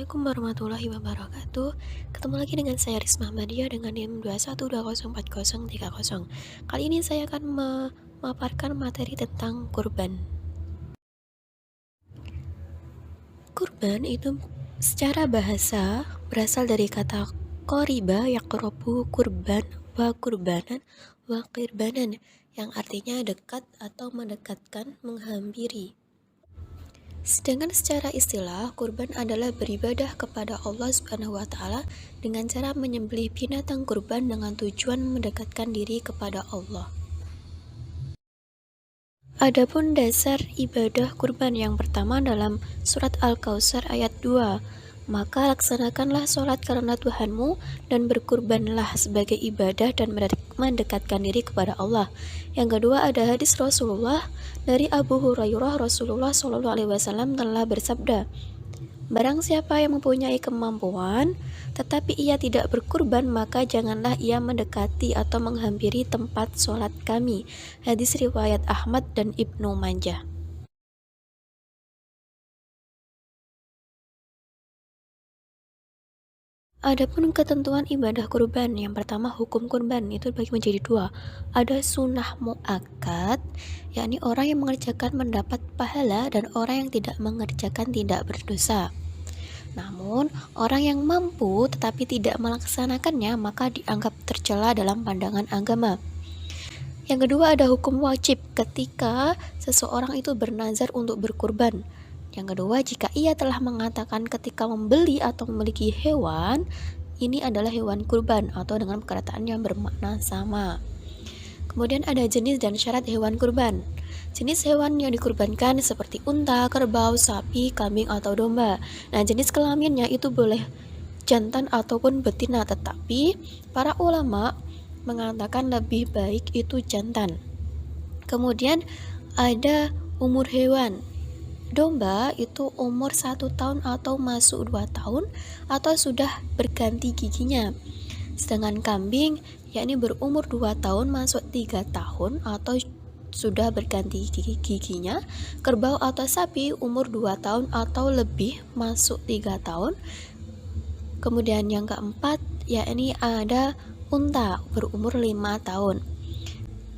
Assalamualaikum warahmatullahi wabarakatuh. Ketemu lagi dengan saya Risma Ahmadiyah dengan NIM 2120403. Kali ini saya akan memaparkan materi tentang kurban. Kurban itu secara bahasa berasal dari kata qoriba yaqrabu kurban wa kurbanan wa qirbanan, yang artinya dekat atau mendekatkan, menghampiri. Sedangkan secara istilah, kurban adalah beribadah kepada Allah Subhanahu wa taala dengan cara menyembelih binatang kurban dengan tujuan mendekatkan diri kepada Allah. Adapun dasar ibadah kurban yang pertama dalam surat Al-Kautsar ayat 2, maka laksanakanlah sholat karena Tuhanmu dan berkurbanlah sebagai ibadah dan mendekatkan diri kepada Allah. Yang kedua ada hadis Rasulullah dari Abu Hurairah. Rasulullah SAW telah bersabda, barang siapa yang mempunyai kemampuan tetapi ia tidak berkurban, maka janganlah ia mendekati atau menghampiri tempat sholat kami. Hadis riwayat Ahmad dan Ibnu Majah. Adapun ketentuan ibadah kurban, yang pertama hukum kurban itu dibagi menjadi dua. Ada sunnah muakkad, yakni orang yang mengerjakan mendapat pahala dan orang yang tidak mengerjakan tidak berdosa. Namun, orang yang mampu tetapi tidak melaksanakannya maka dianggap tercela dalam pandangan agama. Yang kedua ada hukum wajib ketika seseorang itu bernazar untuk berkurban. Yang kedua, jika ia telah mengatakan ketika membeli atau memiliki hewan, ini adalah hewan kurban atau dengan perkataan yang bermakna sama. Kemudian ada jenis dan syarat hewan kurban. Jenis hewan yang dikurbankan seperti unta, kerbau, sapi, kambing, atau domba. Nah, jenis kelaminnya itu boleh jantan ataupun betina, tetapi para ulama mengatakan lebih baik itu jantan. Kemudian ada umur hewan. Domba itu umur 1 tahun atau masuk 2 tahun atau sudah berganti giginya. Sedangkan kambing yakni berumur 2 tahun masuk 3 tahun atau sudah berganti giginya. Kerbau atau sapi umur 2 tahun atau lebih masuk 3 tahun. Kemudian yang keempat yakni ada unta berumur 5 tahun.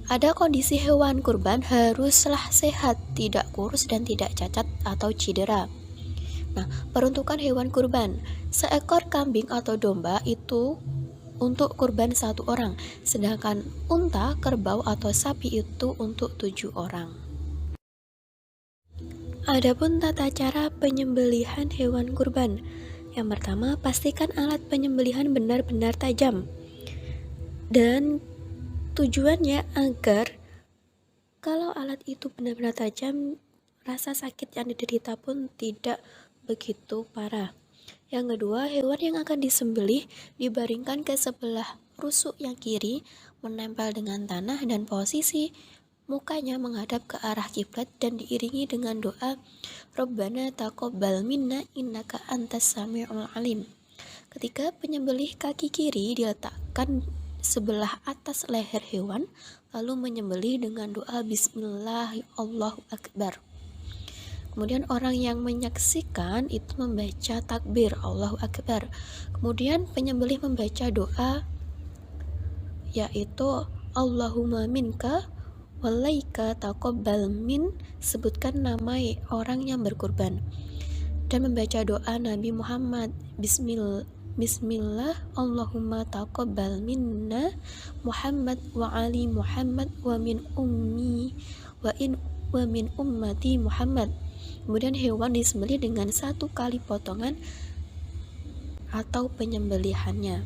Ada kondisi hewan kurban haruslah sehat, tidak kurus dan tidak cacat atau cedera. Nah, peruntukan hewan kurban, seekor kambing atau domba itu untuk kurban 1 orang, sedangkan unta, kerbau atau sapi itu untuk 7 orang. Adapun tata cara penyembelihan hewan kurban. Yang pertama, pastikan alat penyembelihan benar-benar tajam. Dan tujuannya agar kalau alat itu benar-benar tajam, rasa sakit yang diderita pun tidak begitu parah. Yang kedua, hewan yang akan disembelih dibaringkan ke sebelah rusuk yang kiri, menempel dengan tanah dan posisi mukanya menghadap ke arah kiblat dan diiringi dengan doa Rabbana taqabbal minna innaka antas samiul alim. Ketika penyembelih, kaki kiri diletakkan sebelah atas leher hewan, lalu menyembelih dengan doa Bismillah Allahu Akbar. Kemudian orang yang menyaksikan itu membaca takbir Allahu Akbar. Kemudian penyembelih membaca doa yaitu Allahumma minka walaika taqabbal min, sebutkan nama orang yang berkurban, dan membaca doa Nabi Muhammad Bismillah Allahumma taqabbal minna Muhammad wa ali Muhammad wa min ummi wa min ummati Muhammad. Kemudian hewan disembelih dengan 1 kali potongan atau penyembelihannya.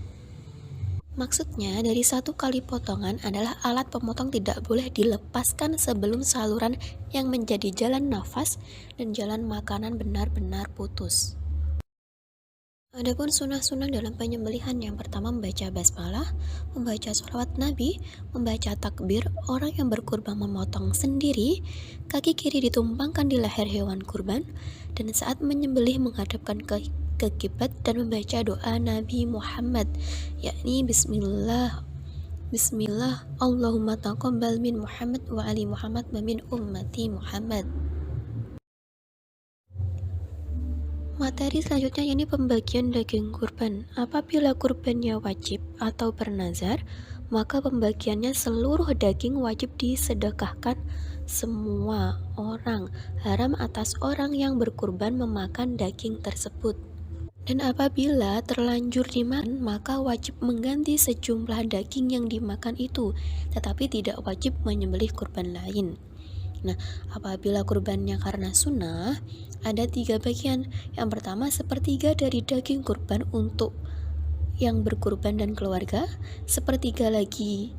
Maksudnya dari 1 kali potongan adalah alat pemotong tidak boleh dilepaskan sebelum saluran yang menjadi jalan nafas dan jalan makanan benar-benar putus. Adapun sunnah-sunnah dalam penyembelihan, yang pertama membaca basmalah, membaca sholawat Nabi, membaca takbir. Orang yang berkurban memotong sendiri, kaki kiri ditumpangkan di leher hewan kurban, dan saat menyembelih menghadapkan ke kiblat dan membaca doa Nabi Muhammad, yakni Bismillah Allahumma taqabbal min Muhammad wa ali Muhammad wa min ummati Muhammad. Materi selanjutnya ini pembagian daging kurban. Apabila kurbannya wajib atau bernazar, maka pembagiannya seluruh daging wajib disedekahkan semua orang. Haram atas orang yang berkurban memakan daging tersebut. Dan apabila terlanjur dimakan, maka wajib mengganti sejumlah daging yang dimakan itu, tetapi tidak wajib menyembelih kurban lain. Nah, apabila kurbannya karena sunnah, ada 3 bagian. Yang pertama, sepertiga dari daging kurban untuk yang berkurban dan keluarga, sepertiga lagi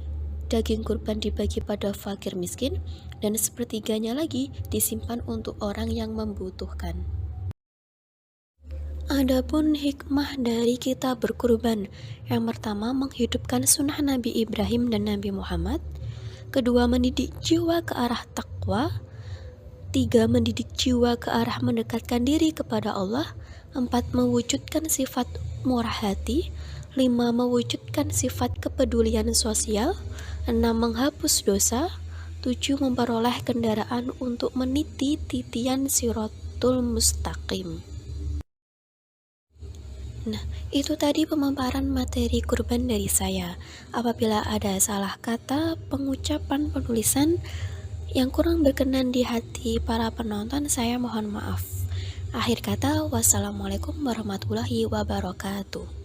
daging kurban dibagi pada fakir miskin, dan sepertiganya lagi disimpan untuk orang yang membutuhkan. Adapun hikmah dari kita berkurban, yang pertama menghidupkan sunnah Nabi Ibrahim dan Nabi Muhammad, kedua mendidik jiwa ke arah takwa, tiga mendidik jiwa ke arah mendekatkan diri kepada Allah, empat mewujudkan sifat murah hati, lima mewujudkan sifat kepedulian sosial, enam menghapus dosa, tujuh memperoleh kendaraan untuk meniti titian siratul mustaqim. Nah, itu tadi pemaparan materi kurban dari saya. Apabila ada salah kata, pengucapan, penulisan yang kurang berkenan di hati para penonton, saya mohon maaf. Akhir kata, wassalamualaikum warahmatullahi wabarakatuh.